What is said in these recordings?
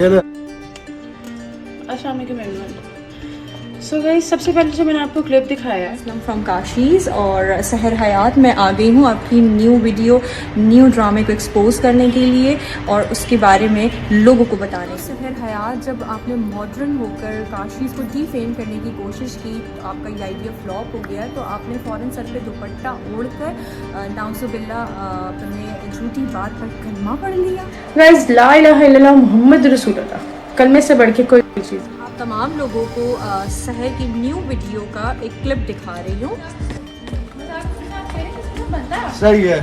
अस्सलाम वालेकुम everyone. So guys, सबसे पहले जो मैंने आपको क्लिप दिखाया है फ्रॉम काशीज़ और सहर हयात में आ गई हूँ आपकी न्यू वीडियो, न्यू ड्रामे को एक्सपोज करने के लिए और उसके बारे में लोगों को बताने। सहर हयात, जब आपने मॉडर्न होकर काशीज़ को डीफेम करने की कोशिश की, आपका ये आइडिया फ्लॉप हो गया, तो आपने फ़ौरन सर पे दुपट्टा ओढ़कर नाउज़ुबिल्लाह अपने झूठी बात पर कलमा पढ़ लिया। गाइस, ला इलाहा इल्लल्लाह मुहम्मद रसूलुल्लाह, कलमे से बढ़ के कोई चीज़। आप तमाम लोगों को सहर की न्यू वीडियो का एक क्लिप दिखा रही हूँ। सही है।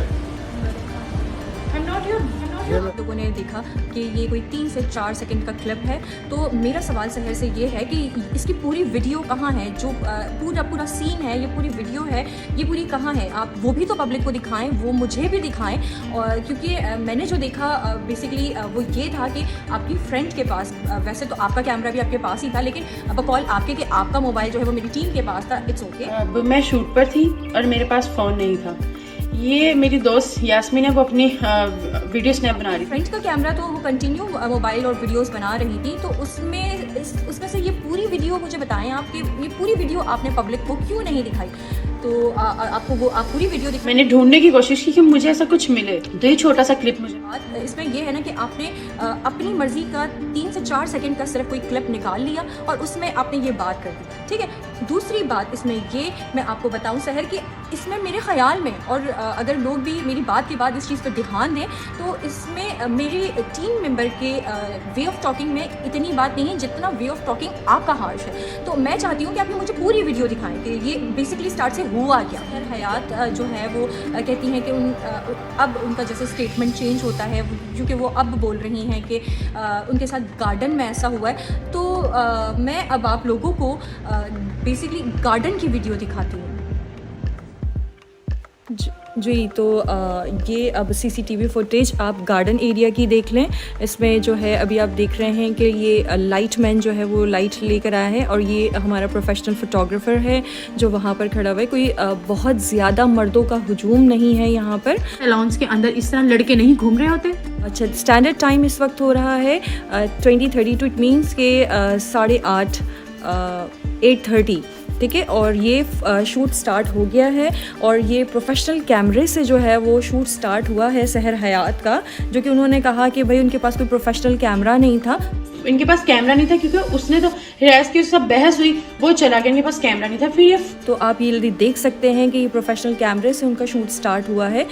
लोगों ने देखा कि ये कोई 3 से 4 सेकंड का क्लिप है, तो मेरा सवाल सहर से ये है कि इसकी पूरी वीडियो कहाँ है? जो पूरा सीन है, ये पूरी वीडियो है, ये पूरी कहाँ है? आप वो भी तो पब्लिक को दिखाएं, वो मुझे भी दिखाएं। और क्योंकि मैंने जो देखा बेसिकली वो ये था कि आपकी फ्रेंड के पास, वैसे तो आपका कैमरा भी आपके पास ही था, लेकिन बकौल आपके कि आपका मोबाइल जो है वो मेरी टीम के पास था। It's okay. अब मैं शूट पर थी और मेरे पास फ़ोन नहीं था। ये मेरी दोस्त यास्मीन है, वो अपनी वीडियो स्नैप बना रही थी। फ्रेंड्स का कैमरा तो वो कंटिन्यू मोबाइल और वीडियोस बना रही थी, तो उसमें से ये पूरी वीडियो मुझे बताएं आप कि ये पूरी वीडियो आपने पब्लिक को क्यों नहीं दिखाई? तो आपको वो आप पूरी वीडियो दिखाई। मैंने ढूंढने की कोशिश की कि मुझे ऐसा कुछ मिले, तो ये छोटा सा क्लिप मुझे। बात इसमें ये है ना कि आपने अपनी मर्जी का 3 से 4 सेकंड का सिर्फ कोई क्लिप निकाल लिया और उसमें आपने ये बात कर दी, ठीक है। दूसरी बात इसमें ये मैं आपको बताऊं सहर कि इसमें मेरे ख्याल में, और अगर लोग भी मेरी बात के बाद इस चीज़ पर ध्यान दें, तो इसमें मेरी टीम मेंबर के वे ऑफ टॉकिंग में इतनी बात नहीं है जितना वे ऑफ टॉकिंग आपका हार्श है। तो मैं चाहती हूँ कि आप मुझे पूरी वीडियो दिखाएं कि ये बेसिकली स्टार्ट से हुआ क्या। सहर हयात जो है वो कहती हैं कि अब उनका जैसे स्टेटमेंट चेंज होता है, क्योंकि वो अब बोल रही हैं कि उनके साथ गार्डन में ऐसा हुआ है। तो मैं अब आप लोगों को बेसिकली गार्डन की वीडियो दिखाती हूँ। जी, तो ये अब सीसीटीवी फुटेज आप गार्डन एरिया की देख लें। इसमें जो है अभी आप देख रहे हैं कि ये लाइट मैन जो है वो लाइट लेकर आया है और ये हमारा प्रोफेशनल फ़ोटोग्राफ़र है जो वहाँ पर खड़ा हुआ है। कोई बहुत ज़्यादा मर्दों का हुजूम नहीं है यहाँ पर। लॉन्स के अंदर इस तरह लड़के नहीं घूम रहे होते। अच्छा, स्टैंडर्ड टाइम इस वक्त हो रहा है 20:32। इट मीन्स के 8:30 8:30, ठीक है। और ये शूट स्टार्ट हो गया है और ये प्रोफेशनल कैमरे से जो है वो शूट स्टार्ट हुआ है सहर हयात का, जो कि उन्होंने कहा कि भाई उनके पास कोई प्रोफेशनल कैमरा नहीं था। इनके पास कैमरा नहीं था क्योंकि उसने तो रियाज की सब बहस हुई, वो चला गया, इनके पास कैमरा नहीं था। फिर ये तो आप ये देख सकते हैं कि ये प्रोफेशनल कैमरे से उनका शूट स्टार्ट हुआ है।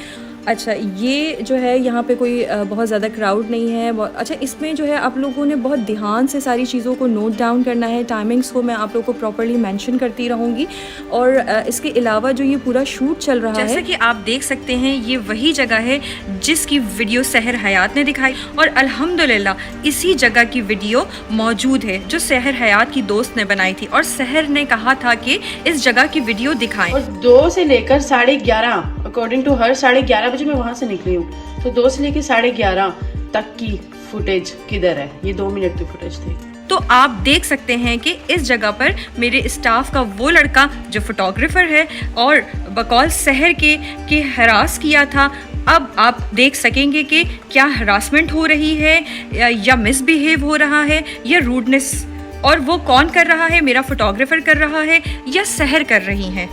अच्छा, ये जो है यहाँ पे कोई बहुत ज़्यादा क्राउड नहीं है। अच्छा, इसमें जो है आप लोगों ने बहुत ध्यान से सारी चीज़ों को नोट डाउन करना है। टाइमिंग्स को मैं आप लोगों को प्रॉपर्ली मेंशन करती रहूँगी। और इसके अलावा जो ये पूरा शूट चल रहा है, जैसा कि आप देख सकते हैं, ये वही जगह है जिसकी वीडियो सहर हयात ने दिखाई और अल्हम्दुलिल्लाह इसी जगह की वीडियो मौजूद है जो सहर हयात की दोस्त ने बनाई थी और सहर ने कहा था कि इस जगह की वीडियो दिखाएं। और 2 से लेकर 11:30 अकॉर्डिंग टू हर 11:30 बजे मैं वहां से निकली हूँ। तो 2 से लेकर 11:30 तक की फुटेज किधर है? ये 2 मिनट की फुटेज थी। तो आप देख सकते हैं कि इस जगह पर मेरे स्टाफ का वो लड़का जो फोटोग्राफर है और बकौल सहर के हरास किया था। अब आप देख सकेंगे कि क्या हरासमेंट हो रही है या मिसबिहेव हो रहा है या रूडनेस, और वो कौन कर रहा है? मेरा फोटोग्राफर कर रहा है या सहर कर रही हैं?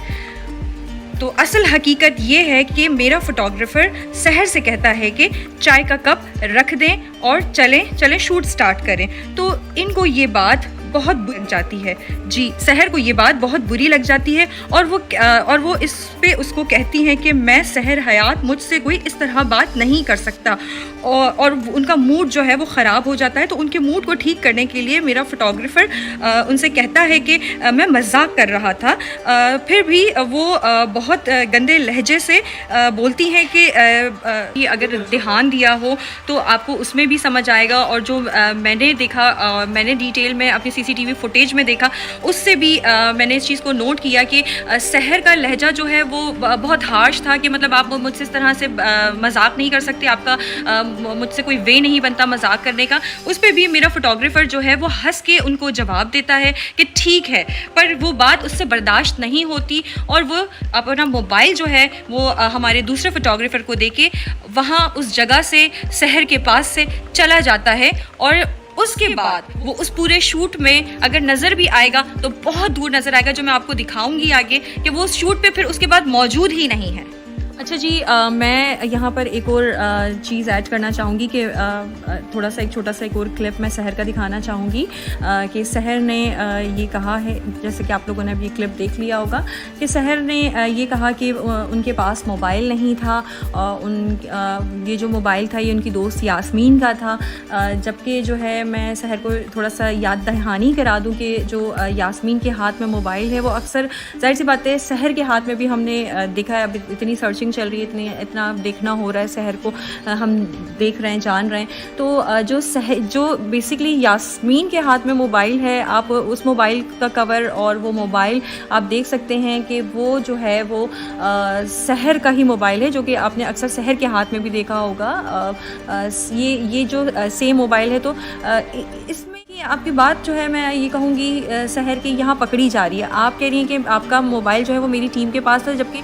तो असल हकीकत ये है कि मेरा फोटोग्राफर सहर से कहता है कि चाय का कप रख दें और चलें शूट स्टार्ट करें। तो इनको ये बात बहुत बुरी लग जाती है। जी, सहर को ये बात बहुत बुरी लग जाती है और वो इस पे उसको कहती हैं कि मैं सहर हयात, मुझसे कोई इस तरह बात नहीं कर सकता। और उनका मूड जो है वो ख़राब हो जाता है। तो उनके मूड को ठीक करने के लिए मेरा फ़ोटोग्राफ़र उनसे कहता है कि मैं मजाक कर रहा था। फिर भी वो बहुत गंदे लहजे से बोलती हैं कि अगर ध्यान दिया हो तो आपको उसमें भी समझ आएगा। और जो मैंने देखा, मैंने डिटेल में अपनी सीसीटीवी फुटेज में देखा, उससे भी मैंने इस चीज़ को नोट किया कि सहर का लहजा जो है वो बहुत हार्श था कि मतलब आप मुझसे इस तरह से मजाक नहीं कर सकते, आपका मुझसे कोई वे नहीं बनता मजाक करने का। उस पर भी मेरा फोटोग्राफर जो है वो हंस के उनको जवाब देता है कि ठीक है, पर वो बात उससे बर्दाश्त नहीं होती और वो अपना मोबाइल जो है वो हमारे दूसरे फोटोग्राफर को देके वहाँ उस जगह से सहर के पास से चला जाता है और उसके बाद वो उस पूरे शूट में अगर नज़र भी आएगा तो बहुत दूर नज़र आएगा, जो मैं आपको दिखाऊंगी आगे कि वो उस शूट पे फिर उसके बाद मौजूद ही नहीं है। अच्छा जी, मैं यहाँ पर एक और चीज़ ऐड करना चाहूँगी कि थोड़ा सा एक छोटा सा एक और क्लिप मैं सहर का दिखाना चाहूँगी कि सहर ने ये कहा है, जैसे कि आप लोगों ने अभी क्लिप देख लिया होगा, कि सहर ने ये कहा कि उनके पास मोबाइल नहीं था, ये जो मोबाइल था ये उनकी दोस्त यास्मीन का था। जबकि जो है मैं सहर को थोड़ा सा याद दहानी करा दूँ कि जो यास्मीन के हाथ में मोबाइल है वो अक्सर, जाहिर सी बात है, सहर के हाथ में भी हमने देखा है। अभी इतनी सर्चिंग चल रही है, इतना देखना हो रहा है सहर को, हम देख रहे हैं, जान रहे हैं। तो जो बेसिकली यास्मीन के हाथ में मोबाइल है, आप उस मोबाइल का कवर और वो मोबाइल आप देख सकते हैं कि वो जो है वो सहर का ही मोबाइल है, जो कि आपने अक्सर सहर के हाथ में भी देखा होगा। ये जो सेम मोबाइल है, तो इसमें आपकी बात जो है मैं ये कहूँगी सहर की यहाँ पकड़ी जा रही है। आप कह रही हैं कि आपका मोबाइल जो है वो मेरी टीम के पास था, जबकि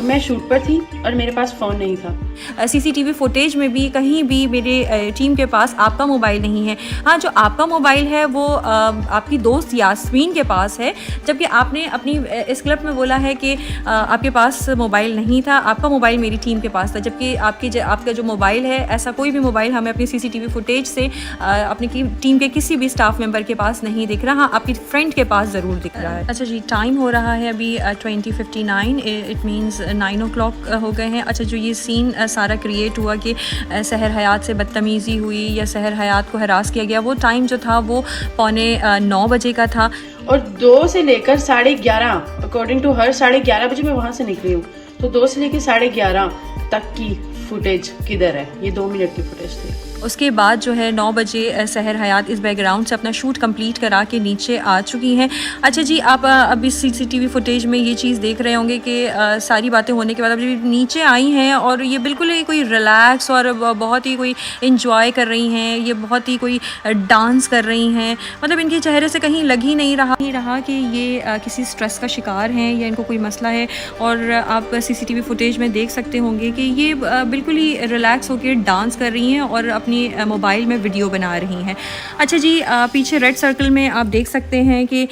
मैं शूट पर थी और मेरे पास फ़ोन नहीं था। सीसीटीवी फुटेज में भी कहीं भी मेरे टीम के पास आपका मोबाइल नहीं है। हाँ, जो आपका मोबाइल है वो आपकी दोस्त यास्मीन के पास है, जबकि आपने अपनी इस क्लिप में बोला है कि आपके पास मोबाइल नहीं था, आपका मोबाइल मेरी टीम के पास था। जबकि आपका जो मोबाइल है, ऐसा कोई भी मोबाइल हमें अपनी सीसीटीवी फुटेज से अपनी टीम के किसी भी स्टाफ मेंबर के पास नहीं दिख रहा। हाँ, आपकी फ्रेंड के पास ज़रूर दिख रहा है। अच्छा जी, टाइम हो रहा है अभी 20:59, इट मीन्स 9 o'clock हो गए हैं। अच्छा, जो ये सीन सारा क्रिएट हुआ कि सहर हयात से बदतमीज़ी हुई या सहर हयात को हरास किया गया, वो टाइम जो था वो 9:15 बजे का था। और 2 से लेकर 11:30, अकॉर्डिंग टू हर 11:30 बजे मैं वहाँ से निकली हूँ। तो 2 से लेकर 11:30 तक की फुटेज किधर है? ये 2 मिनट की फुटेज थी। उसके बाद जो है 9 बजे सहर हयात इस बैकग्राउंड से अपना शूट कंप्लीट करा के नीचे आ चुकी हैं। अच्छा जी, आप अभी सीसीटीवी फुटेज में ये चीज़ देख रहे होंगे कि सारी बातें होने के बाद अभी नीचे आई हैं और ये बिल्कुल ही कोई रिलैक्स और बहुत ही कोई इंजॉय कर रही हैं, ये बहुत ही कोई डांस कर रही हैं। मतलब इनके चेहरे से कहीं लग ही नहीं रहा कि ये किसी स्ट्रेस का शिकार हैं या इनको कोई मसला है। और आप सीसीटीवी फुटेज में देख सकते होंगे कि ये बिल्कुल ही रिलैक्स होकर डांस कर रही हैं और अपनी मोबाइल में वीडियो बना रही हैं। अच्छा जी, पीछे रेड सर्कल में आप देख सकते हैं कि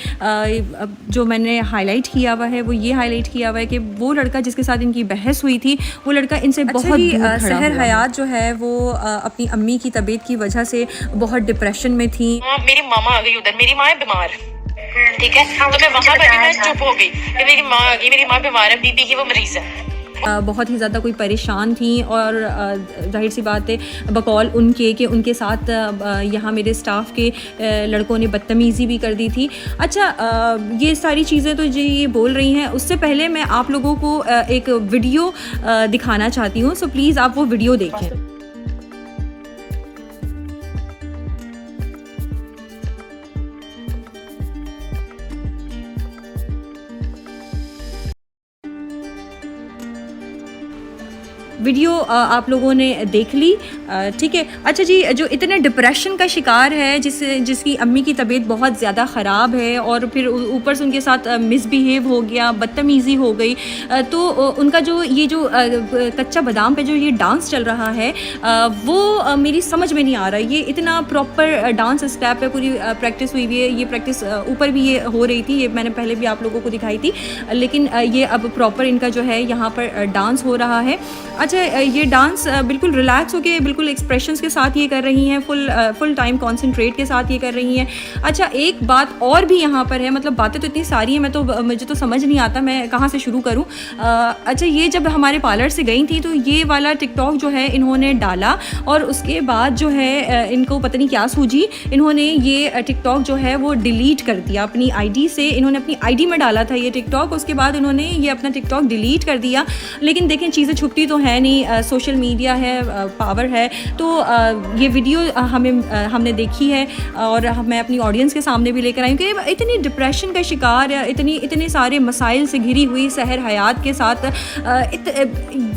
जो मैंने हाईलाइट किया हुआ है वो ये हाईलाइट किया हुआ है कि वो लड़का जिसके साथ इनकी बहस हुई थी, वो लड़का इनसे बहुत दूर खड़ा हुआ। सहर हयात जो है वो अपनी अम्मी की तबीयत की वजह से बहुत डिप्रेशन में थी। मेरी मामा आ गई उधर, मेरी माँ है बीमार, ठीक है, तो मैं वहाँ पर मैं चुप हो गई कि मेरी माँ आ गई, मेरी माँ बीमार है, बीपी की वो मरीज है। बहुत ही ज़्यादा कोई परेशान थी और जाहिर सी बात है बकौल उनके कि उनके साथ यहाँ मेरे स्टाफ के लड़कों ने बदतमीज़ी भी कर दी थी। अच्छा, ये सारी चीज़ें तो जी ये बोल रही हैं, उससे पहले मैं आप लोगों को एक वीडियो दिखाना चाहती हूँ, सो प्लीज़ आप वो वीडियो देखें। वीडियो आप लोगों ने देख ली, ठीक है। अच्छा जी, जो इतने डिप्रेशन का शिकार है, जिसकी अम्मी की तबीयत बहुत ज़्यादा ख़राब है और फिर ऊपर से उनके साथ मिसबिहेव हो गया, बदतमीज़ी हो गई, तो उनका जो कच्चा बादाम पे जो ये डांस चल रहा है वो मेरी समझ में नहीं आ रहा। ये इतना प्रॉपर डांस स्टेप है, पूरी प्रैक्टिस हुई हुई है। ये प्रैक्टिस ऊपर भी ये हो रही थी, ये मैंने पहले भी आप लोगों को दिखाई थी, लेकिन ये अब प्रॉपर इनका जो है यहाँ पर डांस हो रहा है। अच्छा, ये डांस बिल्कुल रिलैक्स होके, बिल्कुल एक्सप्रेशंस के साथ ये कर रही हैं, फुल टाइम कॉन्सेंट्रेट के साथ ये कर रही हैं। अच्छा, एक बात और भी यहाँ पर है, मतलब बातें तो इतनी सारी हैं, मुझे तो समझ नहीं आता मैं कहाँ से शुरू करूँ। अच्छा, ये जब हमारे पार्लर से गई थी तो ये वाला टिकटॉक जो है इन्होंने डाला और उसके बाद जो है इनको पता नहीं क्या सूझी, इन्होंने ये टिकटॉक जो है वो डिलीट कर दिया अपनी आईडी से। इन्होंने अपनी आईडी में डाला था ये टिकटॉक, उसके बाद इन्होंने ये अपना टिकटॉक डिलीट कर दिया। लेकिन देखें, चीज़ें छुपती तो है नहीं, सोशल मीडिया है, पावर है, तो ये वीडियो हमने देखी है और मैं अपनी ऑडियंस के सामने भी लेकर आई हूँ कि इतनी डिप्रेशन का शिकार या इतने सारे मसाइल से घिरी हुई सहर हयात के साथ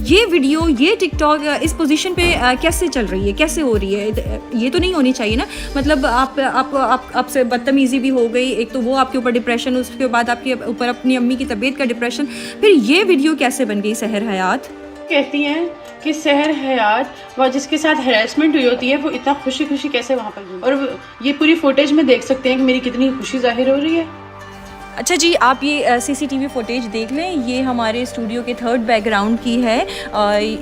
ये वीडियो, ये टिकटॉक इस पोजीशन पे कैसे चल रही है, कैसे हो रही है? ये तो नहीं होनी चाहिए ना। मतलब आपसे बदतमीज़ी भी हो गई, एक तो वो आपके ऊपर डिप्रेशन, उसके बाद आपके ऊपर अपनी अम्मी की तबीयत का डिप्रेशन, फिर ये वीडियो कैसे बन गई सहर हयात? कहती हैं कि सहर हयात व जिसके साथ हैरेसमेंट हुई होती है वो इतना खुशी खुशी कैसे वहाँ पर गई। और ये पूरी फुटेज में देख सकते हैं कि मेरी कितनी खुशी जाहिर हो रही है। अच्छा जी, आप ये सीसीटीवी फुटेज देख लें, ये हमारे स्टूडियो के थर्ड बैकग्राउंड की है।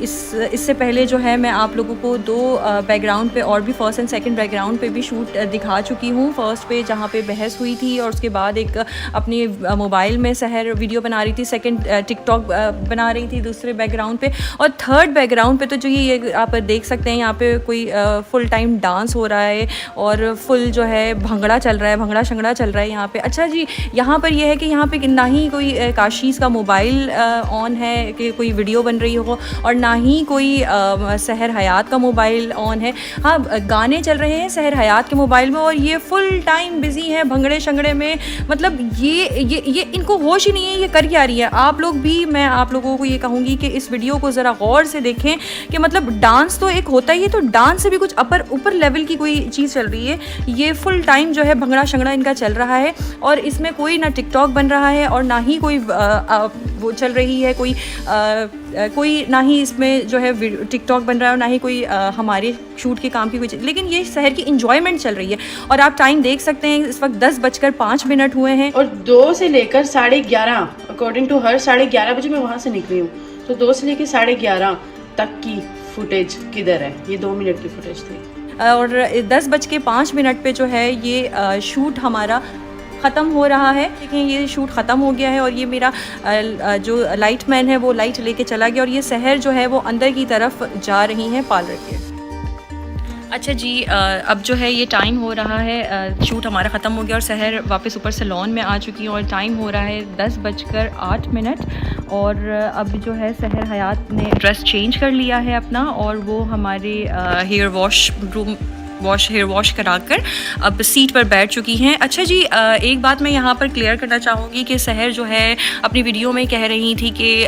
इससे पहले जो है मैं आप लोगों को दो बैकग्राउंड पे और भी फर्स्ट एंड सेकंड बैकग्राउंड पे भी शूट दिखा चुकी हूँ। फर्स्ट पे जहाँ पे बहस हुई थी और उसके बाद एक अपनी मोबाइल में सहर वीडियो बना रही थी, सेकंड टिकटॉक बना रही थी दूसरे बैकग्राउंड पे, और थर्ड बैकग्राउंड पे तो जो ये आप देख सकते हैं यहाँ पे कोई फुल टाइम डांस हो रहा है और फुल जो है भंगड़ा चल रहा है, भंगड़ा शंगड़ा चल रहा है यहाँ पे। अच्छा जी, यहाँ पर यह है कि यहाँ पे ना ही कोई काशीज़ का मोबाइल ऑन है कि कोई वीडियो बन रही हो, और ना ही कोई सहर हयात का मोबाइल ऑन है। हाँ, गाने चल रहे हैं सहर हयात के मोबाइल में और ये फुल टाइम बिजी है भंगड़े शंगड़े में। मतलब ये इनको होश ही नहीं है, ये कर क्या रही है। आप लोग भी, मैं आप लोगों को ये कहूँगी कि इस वीडियो को ज़रा गौर से देखें कि मतलब डांस तो एक होता ही है, तो डांस से भी कुछ ऊपर लेवल की कोई चीज़ चल रही है। ये फुल टाइम जो है भंगड़ा शंगड़ा इनका चल रहा है और इसमें कोई ना टिकटॉक बन रहा है और ना ही कोई वो चल रही है, कोई ना ही इसमें जो है टिकटॉक बन रहा है और ना ही कोई हमारे शूट के काम की कोई, लेकिन ये शहर की इंजॉयमेंट चल रही है। और आप टाइम देख सकते हैं, इस वक्त 10:05 हुए हैं और 2 से लेकर 11:30 अकॉर्डिंग टू हर 11:30 बजे मैं वहाँ से निकली हूँ। तो 2 से लेकर 11:30 तक की फुटेज किधर है? ये 2 मिनट की फुटेज थी। और 10:05 पे जो है ये शूट हमारा ख़त्म हो रहा है। देखिए, ये शूट ख़त्म हो गया है और ये मेरा जो लाइट मैन है वो लाइट लेके चला गया और ये सहर जो है वो अंदर की तरफ जा रही हैं पार्लर के। अच्छा जी, अब जो है ये टाइम हो रहा है, शूट हमारा ख़त्म हो गया और सहर वापस ऊपर सैलून में आ चुकी है और टाइम हो रहा है 10:08 और अब जो है सहर हयात ने ड्रेस चेंज कर लिया है अपना और वो हमारे हेयर वॉश कराकर अब सीट पर बैठ चुकी हैं। अच्छा जी, एक बात मैं यहाँ पर क्लियर करना चाहूँगी कि सहर जो है अपनी वीडियो में कह रही थी कि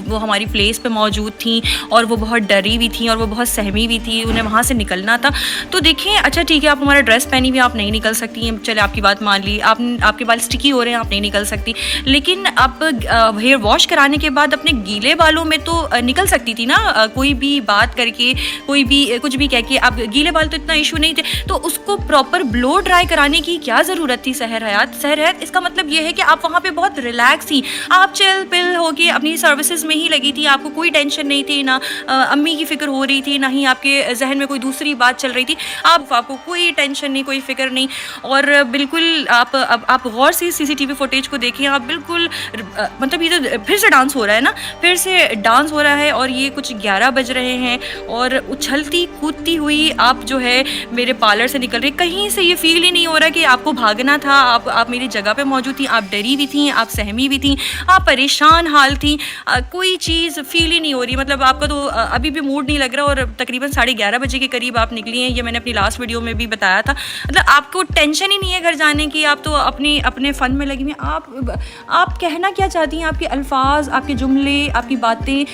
वो हमारी प्लेस पे मौजूद थी और वो बहुत डरी हुई थी और वो बहुत सहमी हुई थी, उन्हें वहाँ से निकलना था। तो देखिए, अच्छा ठीक है, आप हमारा ड्रेस पहनी हुई आप नहीं निकल सकती हैं, चले आपकी बात मान ली, आपके बाल स्टिकी हो रहे हैं, आप नहीं निकल सकती, लेकिन आप हेयर वॉश कराने के बाद अपने गीले बालों में तो निकल सकती थी ना, कोई भी बात करके, कोई भी कुछ भी कह के। आप गीले तो इतना इशू नहीं थे, तो उसको प्रॉपर ब्लो ड्राई कराने की क्या ज़रूरत थी? सहर हयात इसका मतलब ये है कि आप वहाँ पे बहुत रिलैक्स थी, आप चिल पिल होके अपनी सर्विसेज में ही लगी थी, आपको कोई टेंशन नहीं थी, ना अम्मी की फ़िक्र हो रही थी, ना ही आपके जहन में कोई दूसरी बात चल रही थी, आपको कोई टेंशन नहीं, कोई फ़िक्र नहीं। और बिल्कुल आप गौर से सीसीटीवी फुटेज को देखें, आप बिल्कुल मतलब ये तो फिर से डांस हो रहा है ना, फिर से डांस हो रहा है और ये कुछ 11 बज रहे हैं और उछलती कूदती हुई आप जो है मेरे पार्लर से निकल रही। कहीं से ये फील ही नहीं हो रहा कि आपको भागना था, आप मेरी जगह पे मौजूद थी, आप डरी भी थी, आप सहमी भी थी, आप परेशान हाल थी, कोई चीज़ फील ही नहीं हो रही। मतलब आपका तो अभी भी मूड नहीं लग रहा और तकरीबन 11:30 बजे के करीब आप निकली हैं, ये मैंने अपनी लास्ट वीडियो में भी बताया था। मतलब आपको टेंशन ही नहीं है घर जाने की, आप तो अपने फ़न में लगी हुई। आप कहना क्या चाहती हैं? आपके अल्फाज, आपके जुमले, आपकी बातें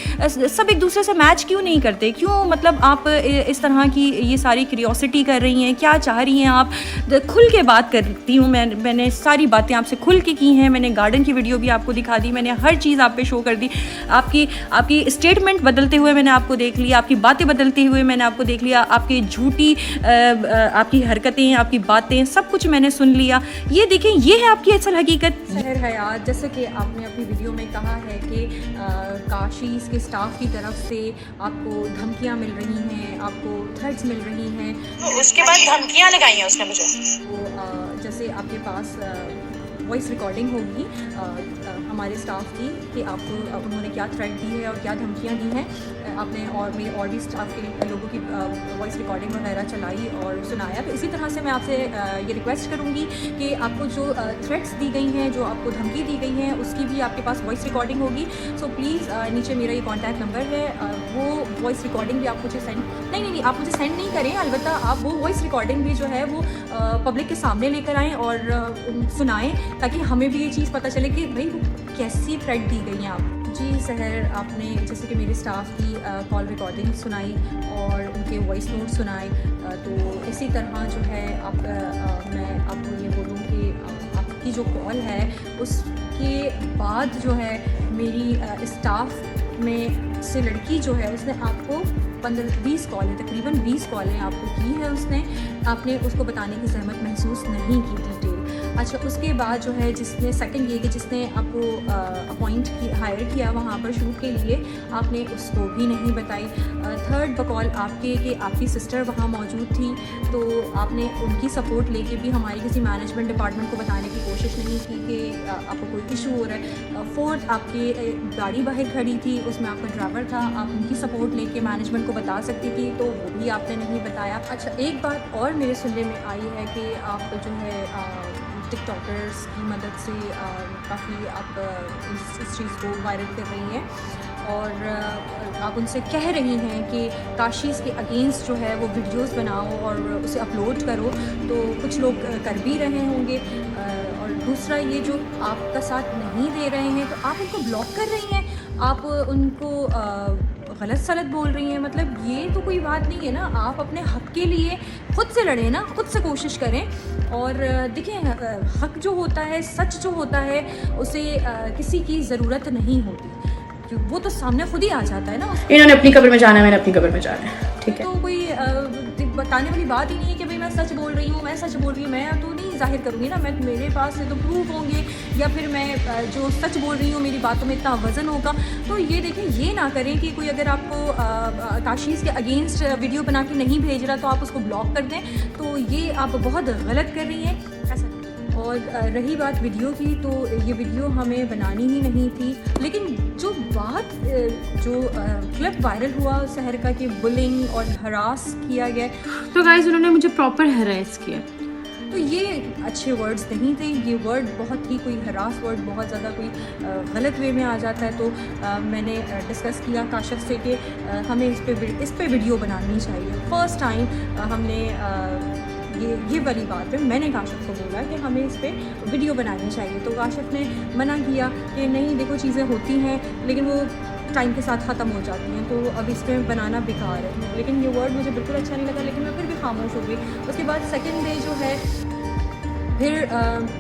सब एक दूसरे से मैच क्यों नहीं करते? क्यों मतलब आप इस तरह की ये सारी क्यूरियोसिटी कर रही हैं? क्या चाह रही हैं आप? खुल के बात करती हूँ, मैंने सारी बातें आपसे खुल के की हैं, मैंने गार्डन की वीडियो भी आपको दिखा दी, मैंने हर चीज़ आप पे शो कर दी, आपकी स्टेटमेंट बदलते हुए मैंने आपको देख लिया, आपकी बातें बदलते हुए मैंने आपको देख लिया, आपकी झूठी आपकी हरकतें, आपकी बातें, सब कुछ मैंने सुन लिया। ये देखें, ये है आपकी असल हकीकत। सहर हयात, जैसे कि आपने अपनी वीडियो में कहा है कि काशीज़ के स्टाफ की तरफ से आपको धमकियाँ मिल रही हैं, आपको थ्रेट्स मिल रही हैं, तो उसके बाद धमकियां लगाई हैं उसने मुझे। तो जैसे आपके पास वॉइस रिकॉर्डिंग होगी हमारे स्टाफ की कि आपको उन्होंने क्या थ्रेट दी है और क्या धमकियां दी हैं। आपने और मेरे और भी स्टाफ के लोगों की वॉइस रिकॉर्डिंग वगैरह चलाई और सुनाया। तो इसी तरह से मैं आपसे ये रिक्वेस्ट करूँगी कि आपको जो थ्रेट्स दी गई हैं, जो आपको धमकी दी गई हैं, उसकी भी आपके पास वॉइस रिकॉर्डिंग होगी। सो प्लीज़ नीचे मेरा ये कॉन्टैक्ट नंबर है, वो वॉइस रिकॉर्डिंग भी आप मुझे सेंड नहीं आप मुझे सेंड नहीं करें, अलबत्ता आप वो वॉइस रिकॉर्डिंग भी जो है वो पब्लिक के सामने लेकर आएँ और सुनाएँ, ताकि हमें भी ये चीज़ पता चले कि भाई वो कैसी थ्रेट दी गई हैं आप। जी सहर, आपने जैसे कि मेरे स्टाफ की कॉल रिकॉर्डिंग सुनाई और उनके वॉइस नोट सुनाए, तो इसी तरह जो है मैं आपको ये बोलूँ कि आपकी जो कॉल है उसके बाद जो है मेरी स्टाफ में से लड़की जो है उसने आपको 15-20 कॉलें, तकरीबन 20 कॉलें आपको की है उसने, आपने उसको बताने की ज़हमत महसूस नहीं की डिटेल। अच्छा, उसके बाद जो है जिसने सेकंड ये कि जिसने आपको अपॉइंट हायर किया वहाँ पर शूट के लिए, आपने उसको भी नहीं बताई। थर्ड बकौल आपके कि आपकी सिस्टर वहाँ मौजूद थी, तो आपने उनकी सपोर्ट लेके भी हमारी किसी मैनेजमेंट डिपार्टमेंट को बताने की कोशिश नहीं की कि आपको कोई इशू हो रहा है। फोर्थ, आपकी गाड़ी बाहर खड़ी थी, उसमें आपका ड्राइवर था, आप उनकी सपोर्ट लेके मैनेजमेंट को बता सकती थी, तो वो भी आपने नहीं बताया। अच्छा, एक बात और मेरे सुनने में आई है कि आप जो है टिकटॉकर्स की मदद से काफ़ी आप इस चीज़ को वायरल कर रही हैं और आप उनसे कह रही हैं कि काशीज़ के अगेंस्ट जो है वो वीडियोस बनाओ और उसे अपलोड करो, तो कुछ लोग कर भी रहे होंगे। और दूसरा ये जो आपका साथ नहीं दे रहे हैं तो आप उनको ब्लॉक कर रही हैं, आप उनको गलत सलत बोल रही हैं। मतलब ये तो कोई बात नहीं है ना। आप अपने हक़ के लिए ख़ुद से लड़ें ना, ख़ुद से कोशिश करें। और देखिए, हक़ जो होता है, सच जो होता है, उसे किसी की ज़रूरत नहीं होती, क्योंकि वो तो सामने खुद ही आ जाता है ना। इन्होंने अपनी कब्र में जाना है, मैंने अपनी कब्र में जाना है, ठीक है। तो कोई बताने वाली बात ही नहीं है कि भाई मैं सच बोल रही हूँ, मैं सच बोल रही हूँ। मैं तो नहीं जाहिर करूँगी ना, मैं मेरे पास से तो प्रूफ होंगे, या फिर मैं जो सच बोल रही हूँ मेरी बातों में इतना वज़न होगा। तो ये देखें, ये ना करें कि कोई अगर आपको काशीज़ के अगेंस्ट वीडियो बना के नहीं भेज रहा तो आप उसको ब्लॉक कर दें, तो ये आप बहुत गलत कर रही हैं ऐसा। और रही बात वीडियो की, तो ये वीडियो हमें बनानी ही नहीं थी, लेकिन जो बात जो क्लिप वायरल हुआ सहर का कि बुलिंग और हरास किया गया, तो गाइस उन्होंने मुझे प्रॉपर हरास किया, तो ये अच्छे वर्ड्स नहीं थे। ये वर्ड बहुत ही कोई हरास वर्ड बहुत ज़्यादा कोई गलत वे में आ जाता है। तो मैंने डिस्कस किया काशिफ से कि हमें इस पे वीडियो बनानी चाहिए। फ़र्स्ट टाइम हमने ये वाली बात है, मैंने काशिफ को बोला कि हमें इस पे वीडियो बनानी चाहिए, तो काशिफ ने मना किया कि नहीं, देखो चीज़ें होती हैं लेकिन वो टाइम के साथ ख़त्म हो जाती हैं, तो अब इस पर बनाना बेकार है। लेकिन ये वर्ड मुझे बिल्कुल अच्छा नहीं लगा, लेकिन मैं फिर भी खामोश हो गई। उसके बाद सेकंड डे जो है, फिर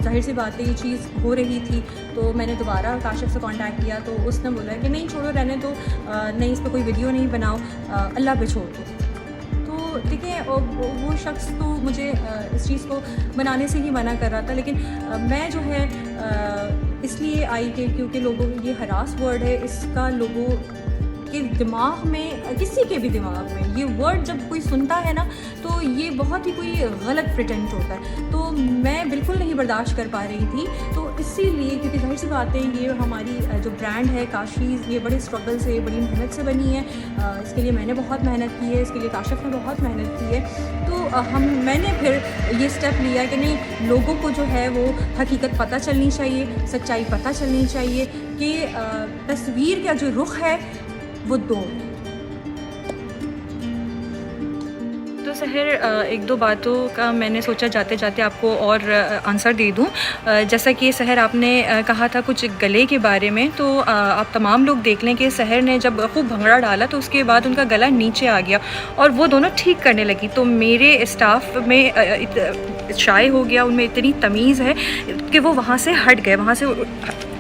जाहिर सी बात है ये चीज़ हो रही थी, तो मैंने दोबारा काशिफ से कांटेक्ट किया, तो उसने बोला कि नहीं छोड़ो, रहने दो, नहीं इस पर कोई वीडियो नहीं बनाओ, अल्लाह पे छोड़ दो। देखिए, वो शख्स तो मुझे इस चीज़ को बनाने से ही मना कर रहा था, लेकिन मैं जो है इसलिए आई कि क्योंकि लोगों ये हरास वर्ड है, इसका लोगों के दिमाग में, किसी के भी दिमाग में ये वर्ड जब कोई सुनता है ना, तो ये बहुत ही कोई गलत प्रिटेंट होता है। तो मैं बिल्कुल नहीं बर्दाश्त कर पा रही थी, तो इसीलिए, क्योंकि जाहिर सी बात है ये हमारी जो ब्रांड है काशीज़, ये बड़े स्ट्रगल से, बड़ी मेहनत से बनी है। इसके लिए मैंने बहुत मेहनत की है, इसके लिए काशिफ ने बहुत मेहनत की है। तो मैंने फिर ये स्टेप लिया कि नहीं, लोगों को जो है वो हकीकत पता चलनी चाहिए, सच्चाई पता चलनी चाहिए कि तस्वीर का जो रुख है वो दो। तो सहर, एक दो बातों का मैंने सोचा जाते जाते आपको और आंसर दे दूं। जैसा कि सहर आपने कहा था कुछ गले के बारे में, तो आप तमाम लोग देख लें कि सहर ने जब खूब भंगड़ा डाला तो उसके बाद उनका गला नीचे आ गया और वो दोनों ठीक करने लगी। तो मेरे स्टाफ में शाये हो गया, उनमें इतनी तमीज़ है कि वो वहाँ से हट गए, वहाँ से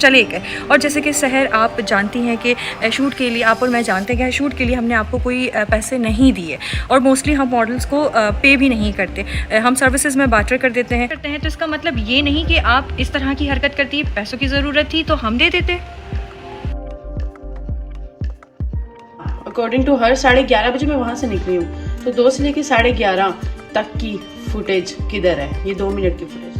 चले गए। और जैसे कि सहर आप जानती हैं कि शूट के लिए, आप और मैं जानते हैं कि शूट के लिए हमने आपको कोई पैसे नहीं दिए, और मोस्टली हम मॉडल्स को पे भी नहीं करते, हम सर्विसेज में बार्टर कर देते हैं। तो इसका मतलब ये नहीं कि आप इस तरह की हरकत करती है, पैसों की ज़रूरत थी तो हम दे देते। अकॉर्डिंग टू हर 11:30 बजे मैं वहाँ से निकली हूँ, तो 2 से लेकर 11:30 तक की फुटेज किधर है? ये 2 मिनट की फुटेज।